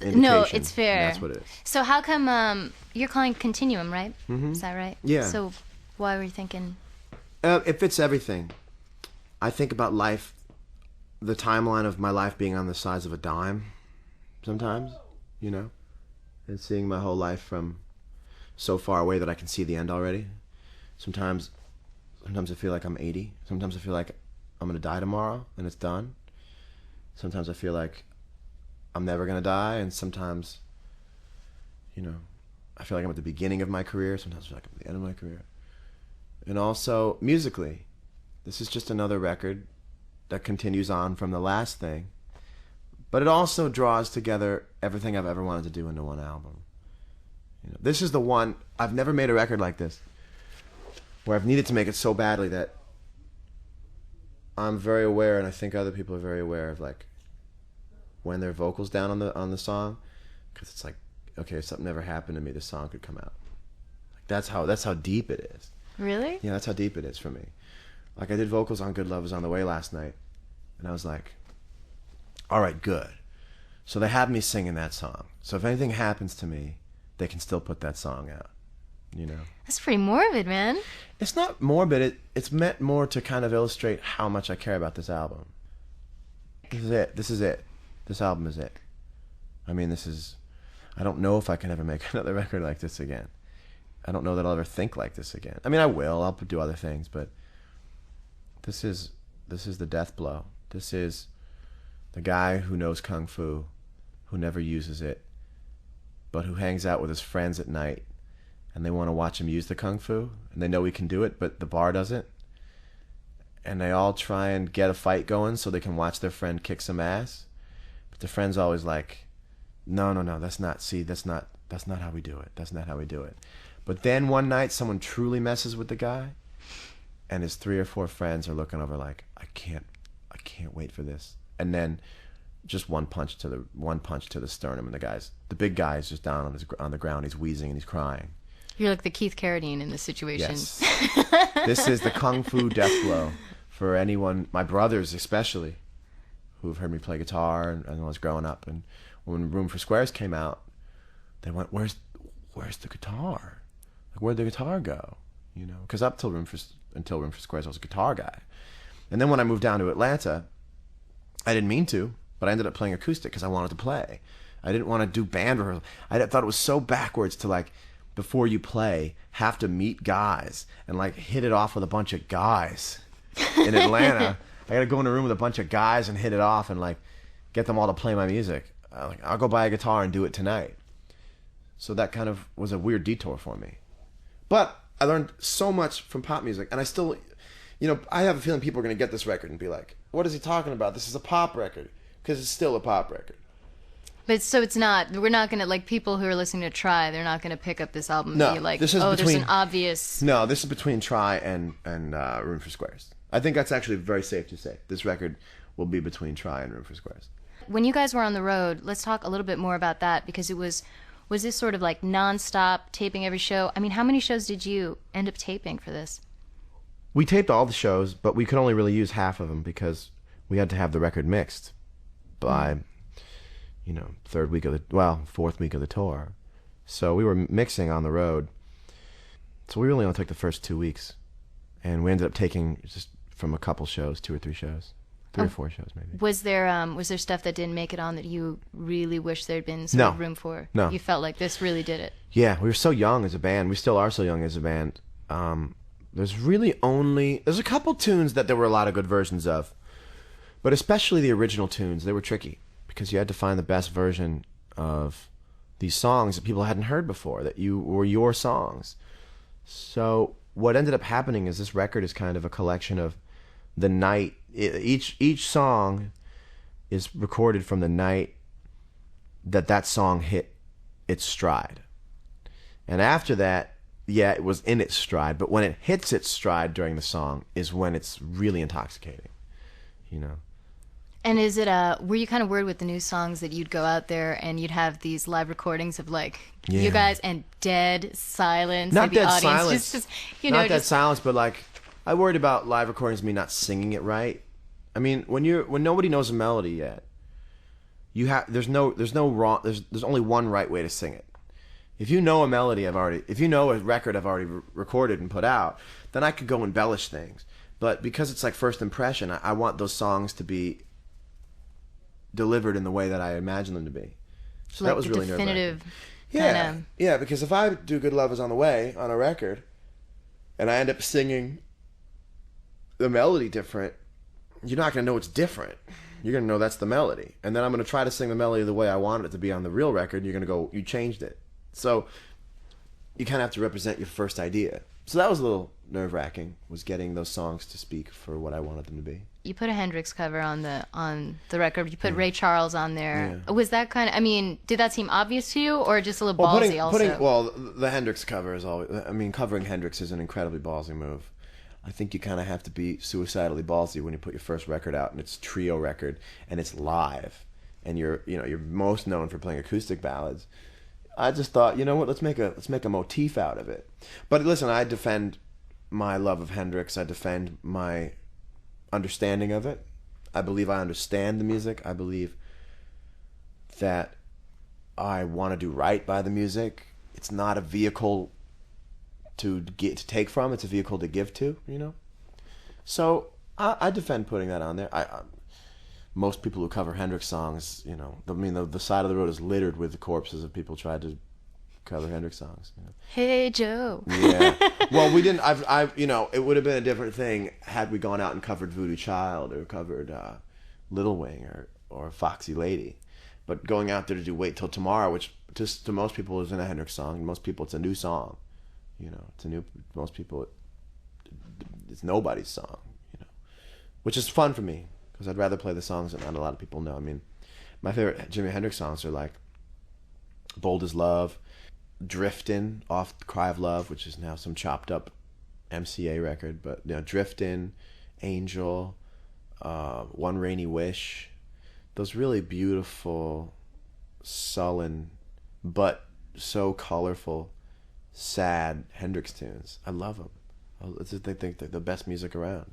indication. No, it's fair. That's what it is. So how come you're calling Continuum, right? Mm-hmm. Is that right? Yeah. So why were you thinking? It fits everything. I think about life, the timeline of my life being on the size of a dime sometimes, you know, and seeing my whole life from so far away that I can see the end already. Sometimes I feel like I'm 80. Sometimes I feel like I'm going to die tomorrow and it's done. Sometimes I feel like I'm never going to die, and sometimes, you know, I feel like I'm at the beginning of my career. Sometimes I feel like I'm at the end of my career. And also, musically, this is just another record that continues on from the last thing. But it also draws together everything I've ever wanted to do into one album. You know, this is the one, I've never made a record like this, where I've needed to make it so badly that I'm very aware, and I think other people are very aware of, like, when their vocals down on the song, because it's like, okay, if something never happened to me, this song could come out. Like, that's how deep it is. Really? Yeah, that's how deep it is for me. Like, I did vocals on Good Love Is on the Way last night, and I was like, all right, good. So they have me singing that song. So if anything happens to me, they can still put that song out, you know? That's pretty morbid, man. It's not morbid. It's meant more to kind of illustrate how much I care about this album. This is it. This is it. This album is it. I mean, I don't know if I can ever make another record like this again. I don't know that I'll ever think like this again. I mean, I will. I'll do other things, but this is the death blow. This is the guy who knows Kung Fu, who never uses it, but who hangs out with his friends at night, and they want to watch him use the Kung Fu, and they know he can do it, but the bar doesn't. And they all try and get a fight going so they can watch their friend kick some ass. But the friend's always like, no, that's not how we do it. That's not how we do it. But then one night someone truly messes with the guy, and his 3 or 4 friends are looking over like, I can't wait for this. And then just one punch to the sternum, and the big guy is just down on the ground. He's wheezing and he's crying. You're like the Keith Carradine in this situation. Yes. This is the Kung Fu death blow for anyone, my brothers especially, who've heard me play guitar and when I was growing up. And when Room for Squares came out, they went, where's the guitar? Like, where'd the guitar go? You know, because until Room for Squares, I was a guitar guy. And then when I moved down to Atlanta, I didn't mean to, but I ended up playing acoustic because I wanted to play. I didn't want to do band rehearsal. I thought it was so backwards to, like, before you play, have to meet guys and, like, hit it off with a bunch of guys in Atlanta. I got to go in a room with a bunch of guys and hit it off and, like, get them all to play my music. I'll go buy a guitar and do it tonight. So that kind of was a weird detour for me. But I learned so much from pop music, and I still, you know, I have a feeling people are going to get this record and be like, what is he talking about? This is a pop record. Because it's still a pop record. But so it's not, we're not going to, like, people who are listening to Try, they're not going to pick up this album and be like, this is there's between, an obvious... No, this is between Try and Room for Squares. I think that's actually very safe to say. This record will be between Try and Room for Squares. When you guys were on the road, let's talk a little bit more about that, because was this sort of like non-stop taping every show? I mean, how many shows did you end up taping for this? We taped all the shows, but we could only really use half of them because we had to have the record mixed by, you know, fourth week of the tour. So we were mixing on the road. So we really only took the first 2 weeks. And we ended up taking just from a couple shows, 2 or 3 shows. 3 or 4 shows, maybe. Was there stuff that didn't make it on that you really wish there'd been some room for? No. You felt like this really did it? Yeah, we were so young as a band. We still are so young as a band. There's a couple tunes that there were a lot of good versions of. But especially the original tunes, they were tricky. Because you had to find the best version of these songs that people hadn't heard before, that were your songs. So what ended up happening is this record is kind of a collection of the night. Each song is recorded from the night that song hit its stride. And after that, yeah, it was in its stride, but when it hits its stride during the song is when it's really intoxicating, you know. And is it were you kind of worried with the new songs that you'd go out there and you'd have these live recordings of, like, you guys and dead silence? Not dead audience silence. just you know, not dead silence, but, like, I worried about live recordings, me not singing it right. I mean, when nobody knows a melody yet, there's no wrong. There's only one right way to sing it. If you know a melody if you know a record I've already recorded and put out, then I could go embellish things. But because it's like first impression, I want those songs to be delivered in the way that I imagine them to be. So like that was the really definitive. yeah, Kinda. yeah. Because if I do "Good Love Is on the Way" on a record, and I end up singing the melody different, you're not gonna know it's different. You're gonna know that's the melody, and then I'm gonna try to sing the melody the way I wanted it to be on the real record. And you're gonna go, you changed it. So you kind of have to represent your first idea. So that was a little nerve-wracking, was getting those songs to speak for what I wanted them to be. You put a Hendrix cover on the record. You put Ray Charles on there. Yeah. Was that kind of? I mean, did that seem obvious to you, or just a little ballsy? Also, the Hendrix cover is always. I mean, covering Hendrix is an incredibly ballsy move. I think you kind of have to be suicidally ballsy when you put your first record out, and it's a trio record, and it's live, and you're most known for playing acoustic ballads. I just thought, you know what, let's make a motif out of it. But listen, I defend my love of Hendrix. I defend my understanding of it. I believe I understand the music. I believe that I want to do right by the music. It's not a vehicle to take from. It's a vehicle to give to. So I defend putting that on there. Most people who cover Hendrix songs, the side of the road is littered with the corpses of people who tried to cover Hendrix songs. Hey Joe. Yeah. Well, we didn't. It would have been a different thing had we gone out and covered Voodoo Child or covered Little Wing or Foxy Lady. But going out there to do Wait Till Tomorrow, which just to most people isn't a Hendrix song. Most people, it's a new song. Most people, it's nobody's song. Which is fun for me. Because I'd rather play the songs that not a lot of people know. I mean, my favorite Jimi Hendrix songs are like Bold as Love, Driftin' off Cry of Love, which is now some chopped up MCA record. But, Driftin', Angel, One Rainy Wish. Those really beautiful, sullen, but so colorful, sad Hendrix tunes. I love them. I think they're the best music around,